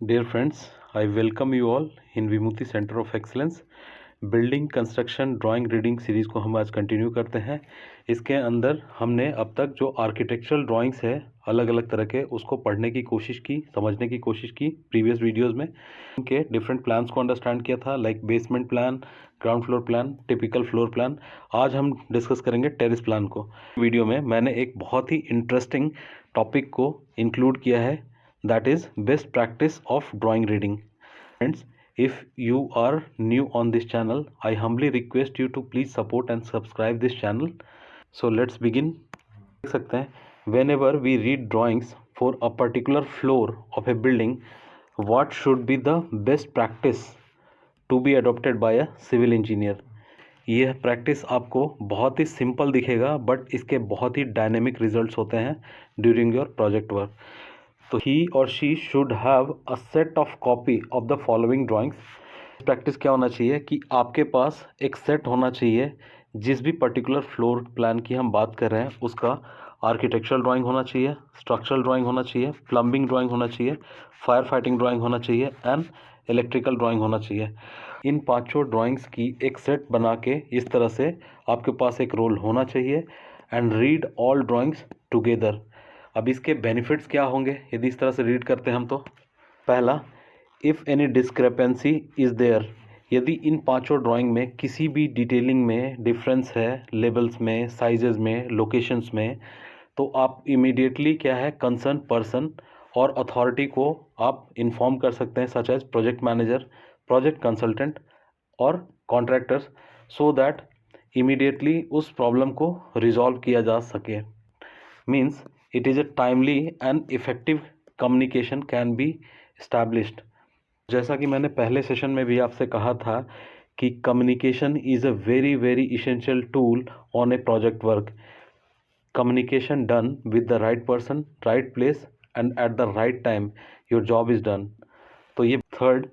Dear friends, I welcome you all in Vimukti centre of excellence. Building construction drawing reading series को हम आज continue करते हैं। इसके अंदर हमने अब तक जो आर्किटेक्चरल ड्राइंग्स है अलग अलग तरह के, उसको पढ़ने की कोशिश की, समझने की कोशिश की प्रीवियस वीडियोस में। उनके डिफरेंट प्लान्स को अंडरस्टैंड किया था, like basement plan, ground floor plan, typical floor plan. आज हम डिस्कस करेंगे टेरेस प्लान को। वीडियो में मैंने एक बहुत ही इंटरेस्टिंग टॉपिक को इंक्लूड किया है, that is best practice of drawing reading. Friends, if you are new on this channel, I humbly request you to please support and subscribe this channel. So let's begin. देख सकते हैं, whenever we read drawings for a particular floor of a building, what should be the best practice to be adopted by a civil engineer? यह practice आपको बहुत ही simple दिखेगा, but इसके बहुत ही dynamic results होते हैं ड्यूरिंग योर प्रोजेक्ट वर्क। तो ही और she should have a set of copy of the following drawings. Practice क्या होना चाहिए कि आपके पास एक सेट होना चाहिए, जिस भी पर्टिकुलर फ्लोर प्लान की हम बात कर रहे हैं उसका आर्किटेक्चरल ड्राइंग होना चाहिए, स्ट्रक्चरल ड्राइंग होना चाहिए, प्लम्बिंग ड्राइंग होना चाहिए, फायर फाइटिंग ड्राइंग होना चाहिए एंड इलेक्ट्रिकल ड्राइंग होना चाहिए। इन पांचों ड्राइंग्स की एक सेट बना के इस तरह से आपके पास एक रोल होना चाहिए and read all drawings together. अब इसके बेनिफिट्स क्या होंगे यदि इस तरह से रीड करते हैं हम? तो पहला, if any discrepancy is there, यदि इन पांचों ड्राइंग में किसी भी डिटेलिंग में डिफरेंस है, लेवल्स में, साइजेस में, लोकेशंस में, तो आप इमीडिएटली क्या है, कंसर्न पर्सन और अथॉरिटी को आप इन्फॉर्म कर सकते हैं, such as project manager, project consultant और कॉन्ट्रैक्टर्स, सो दैट इमीडिएटली उस प्रॉब्लम को रिजॉल्व किया जा सके। Means it is a timely and effective communication can be established. जैसा कि मैंने पहले सेशन में भी आपसे कहा था कि communication is a very very essential tool on A project work. Communication done with the right person, right place and at the right time, your job is done. तो ये थर्ड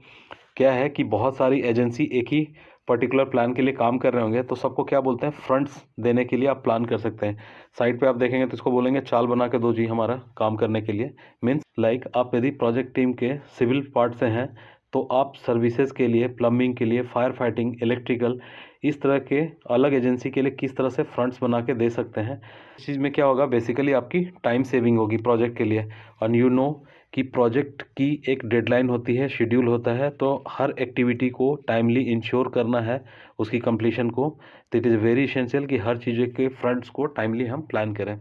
क्या है कि बहुत सारी एजेंसी एक ही पर्टिकुलर प्लान के लिए काम कर रहे होंगे, तो सबको क्या बोलते हैं, फ्रंट्स देने के लिए आप प्लान कर सकते हैं। साइड पे आप देखेंगे तो इसको बोलेंगे चाल बना के दो जी हमारा काम करने के लिए। मीन्स लाइक आप यदि प्रोजेक्ट टीम के सिविल पार्ट से हैं तो आप सर्विसेज के लिए, प्लम्बिंग के लिए, फायर फाइटिंग, इलेक्ट्रिकल, इस तरह के अलग एजेंसी के लिए किस तरह से फ्रंट्स बना के दे सकते हैं। इस चीज़ में क्या होगा, बेसिकली आपकी टाइम सेविंग होगी प्रोजेक्ट के लिए। और यू नो कि प्रोजेक्ट की एक डेडलाइन होती है, शेड्यूल होता है, तो हर एक्टिविटी को टाइमली इंश्योर करना है उसकी कंप्लीशन को। तो इट इज़ वेरी इसेंशियल कि हर चीज़ के फ्रंट्स को टाइमली हम प्लान करें।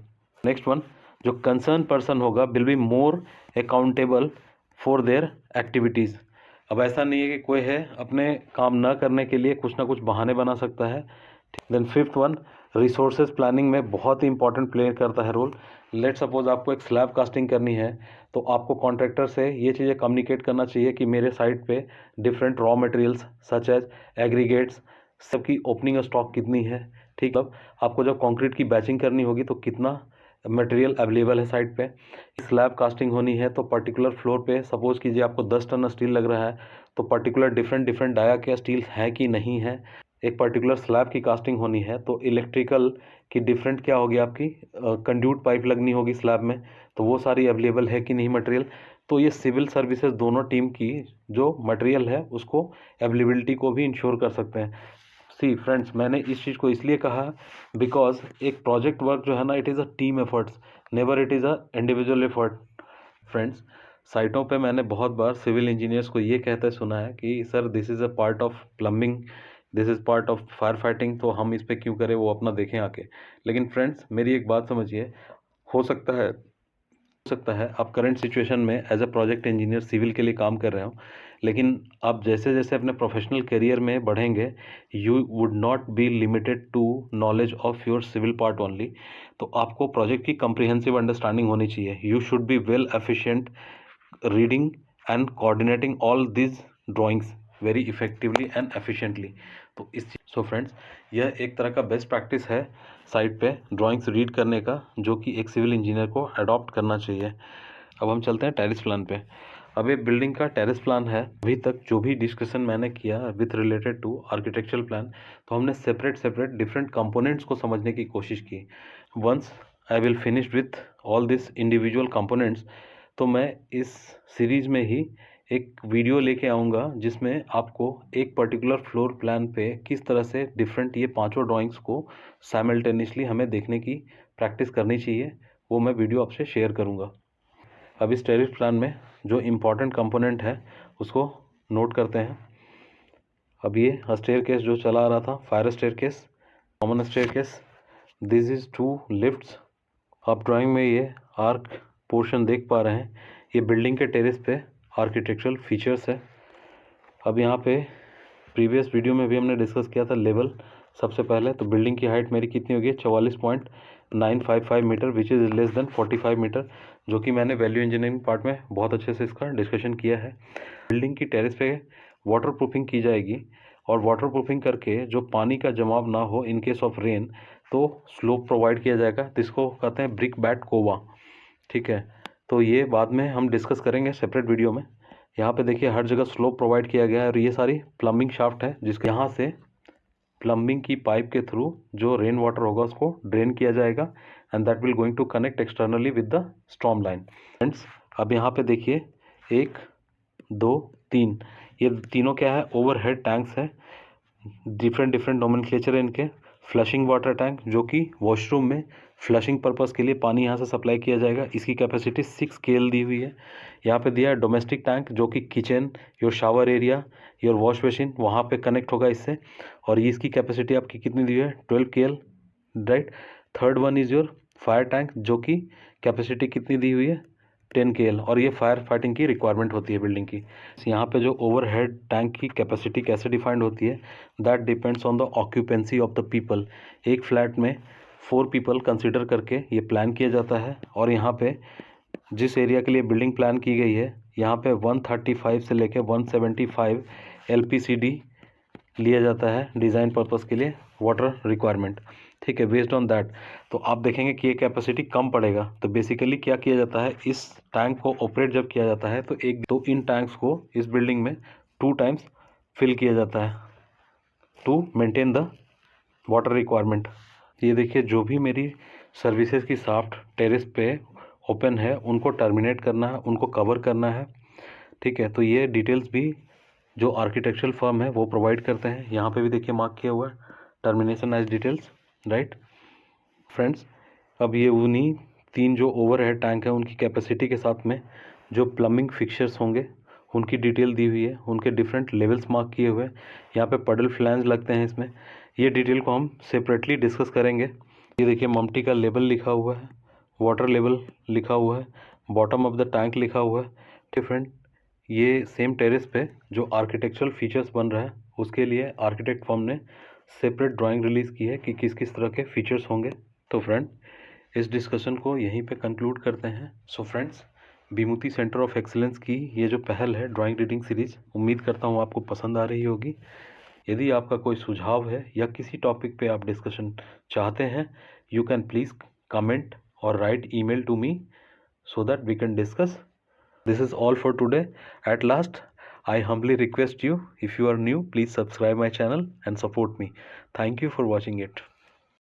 नेक्स्ट वन, जो कंसर्न पर्सन होगा will be more accountable for their activities. अब ऐसा नहीं है कि कोई है अपने काम ना करने के लिए कुछ ना कुछ बहाने बना सकता है। Then fifth one, resources planning में बहुत ही इंपॉर्टेंट प्ले करता है रोल। लेट सपोज आपको एक स्लैब कास्टिंग करनी है, तो आपको कॉन्ट्रैक्टर से ये चीज़ें कम्युनिकेट करना चाहिए कि मेरे साइट पे different raw materials such as aggregates सबकी ओपनिंग स्टॉक कितनी है। ठीक, अब आपको जब कंक्रीट की बैचिंग करनी होगी तो कितना मटेरियल अवेलेबल है साइट पे। स्लैब कास्टिंग होनी है तो पर्टिकुलर फ्लोर पे सपोज कीजिए आपको 10 टन स्टील लग रहा है, तो पर्टिकुलर डिफरेंट डिफरेंट डाया के स्टील है कि नहीं है। एक पर्टिकुलर स्लैब की कास्टिंग होनी है तो इलेक्ट्रिकल की डिफरेंट क्या होगी, आपकी कंड्यूट पाइप लगनी होगी स्लैब में, तो वो सारी अवेलेबल है कि नहीं मटेरियल। तो ये सिविल सर्विसेज दोनों टीम की जो मटेरियल है उसको अवेलेबिलिटी को भी इंश्योर कर सकते हैं। सी फ्रेंड्स, मैंने इस चीज़ को इसलिए कहा बिकॉज एक प्रोजेक्ट वर्क जो है ना, it is a team efforts, never it is a individual effort. Friends, साइटों पे मैंने बहुत बार सिविल इंजीनियर्स को ये कहते सुना है कि sir this is a part of plumbing, this is part of fire fighting, तो हम इस पर क्यों करें, वो अपना देखें आके। लेकिन फ्रेंड्स, मेरी एक बात समझिए, हो सकता है आप करंट सिचुएशन में as a project engineer civil के लिए काम कर रहे हो, लेकिन आप जैसे जैसे अपने प्रोफेशनल करियर में बढ़ेंगे, you would not be limited to knowledge of your civil part only. तो आपको प्रोजेक्ट की कंप्रिहेंसिव अंडरस्टैंडिंग होनी चाहिए। You should be well efficient reading and coordinating all this drawings very effectively and efficiently. तो इस so friends, यह एक तरह का बेस्ट प्रैक्टिस है साइट पे ड्राइंग्स रीड करने का, जो कि एक सिविल इंजीनियर को अडॉप्ट करना चाहिए। अब हम चलते हैं टेरेस प्लान पे। अब ये बिल्डिंग का टेरेस प्लान है। अभी तक जो भी डिस्कशन मैंने किया with related to architectural plan, तो हमने सेपरेट सेपरेट डिफरेंट कंपोनेंट्स को समझने की कोशिश की। Once I will finish with all this individual components, तो मैं इस सीरीज में ही एक वीडियो लेके आऊँगा जिसमें आपको एक पर्टिकुलर फ्लोर प्लान पे किस तरह से डिफरेंट ये पांचों ड्राइंग्स को साइमल्टेनियसली हमें देखने की प्रैक्टिस करनी चाहिए, वो मैं वीडियो आपसे शेयर करूँगा। अब इस टेरेस प्लान में जो इम्पोर्टेंट कंपोनेंट है उसको नोट करते हैं। अब ये स्टेयरकेस जो चला आ रहा था, fire staircase, common staircase, this is 2 lifts. आप ड्राइंग में ये आर्क पोर्शन देख पा रहे हैं, ये बिल्डिंग के टेरेस पे आर्किटेक्चरल फीचर्स है। अब यहाँ पे प्रीवियस वीडियो में भी हमने डिस्कस किया था लेवल। सबसे पहले तो बिल्डिंग की हाइट मेरी कितनी होगी, 44.955 metre which is less than 45 metre, जो कि मैंने वैल्यू इंजीनियरिंग पार्ट में बहुत अच्छे से इसका डिस्कशन किया है। बिल्डिंग की टेरेस पे वाटर प्रूफिंग की जाएगी और वाटर प्रूफिंग करके जो पानी का जमाव ना हो इन केस ऑफ रेन, तो स्लोप प्रोवाइड किया जाएगा, जिसको कहते हैं ब्रिक बैट कोवा। ठीक है, तो ये बाद में हम डिस्कस करेंगे सेपरेट वीडियो में। यहाँ पे देखिए हर जगह स्लोप प्रोवाइड किया गया है और ये सारी प्लम्बिंग शाफ्ट है, जिसके यहाँ से प्लम्बिंग की पाइप के थ्रू जो रेन वाटर होगा उसको ड्रेन किया जाएगा and that will going to connect externally with the storm line. Friends, अब यहाँ पे देखिए 1 2 3, ये तीनों क्या है, ओवरहेड टैंक्स है। डिफरेंट नोमेनक्लेचर है इनके। फ्लशिंग वाटर टैंक जो कि वॉशरूम में फ्लशिंग पर्पस के लिए पानी यहाँ से सप्लाई किया जाएगा, इसकी कैपेसिटी 6 KL दी हुई है। यहाँ पे दिया है डोमेस्टिक टैंक जो कि kitchen, your shower area, your wash basin वहाँ पे कनेक्ट होगा इससे, और ये इसकी कैपेसिटी आपकी कितनी दी हुई है, 12 KL, right. Third one is your fire tank जो कि कैपेसिटी कितनी दी हुई है, 10 KL, और ये फायर फाइटिंग की रिक्वायरमेंट होती है बिल्डिंग की। यहाँ पे जो ओवरहेड टैंक की कैपेसिटी कैसे डिफाइंड होती है, that depends on the occupancy of the people. एक फ्लैट में 4 पीपल कंसिडर करके ये प्लान किया जाता है, और यहाँ पे जिस एरिया के लिए बिल्डिंग प्लान की गई है यहाँ पे 135 से लेके 175 LPCD लिया जाता है डिज़ाइन पर्पस के लिए, वाटर रिक्वायरमेंट। ठीक है, बेस्ड ऑन दैट तो आप देखेंगे कि ये कैपेसिटी कम पड़ेगा, तो बेसिकली क्या किया जाता है, इस टैंक को ऑपरेट जब किया जाता है तो इन टैंक्स को इस बिल्डिंग में 2 टाइम्स फिल किया जाता है to maintain the water requirement. ये देखिए जो भी मेरी सर्विसेज की शाफ्ट टेरेस पे ओपन है उनको टर्मिनेट करना है, उनको कवर करना है। ठीक है, तो ये डिटेल्स भी जो आर्किटेक्चरल फर्म है वो प्रोवाइड करते हैं। यहाँ पे भी देखिए मार्क किया हुआ है termination as details, right. Friends, अब ये उन्हीं 3 जो ओवरहेड टैंक है उनकी कैपेसिटी के साथ में जो प्लम्बिंग फिक्चर्स होंगे उनकी डिटेल दी हुई है, उनके डिफरेंट लेवल्स मार्क किए हुए हैं। यहाँ पे पडल फ्लैंज लगते हैं इसमें, ये डिटेल को हम सेपरेटली डिस्कस करेंगे। ये देखिए मम्टी का लेवल लिखा हुआ है, वाटर लेवल लिखा हुआ है, बॉटम ऑफ द टैंक लिखा हुआ है। डिफरेंट ये सेम टेरेस पे जो आर्किटेक्चरल फीचर्स बन रहा है उसके लिए आर्किटेक्ट फर्म ने सेपरेट ड्राइंग रिलीज़ की है कि किस किस तरह के फीचर्स होंगे। तो फ्रेंड, इस डिस्कशन को यहीं पे कंक्लूड करते हैं। So friends, Vimukti centre of excellence की ये जो पहल है ड्राइंग रीडिंग सीरीज़, उम्मीद करता हूँ आपको पसंद आ रही होगी। यदि आपका कोई सुझाव है या किसी टॉपिक पे आप डिस्कशन चाहते हैं, you can please comment or write email to me so that we can discuss. This is all for today. At last, I humbly request you, if you are new, please subscribe my channel and support me. Thank you for watching it.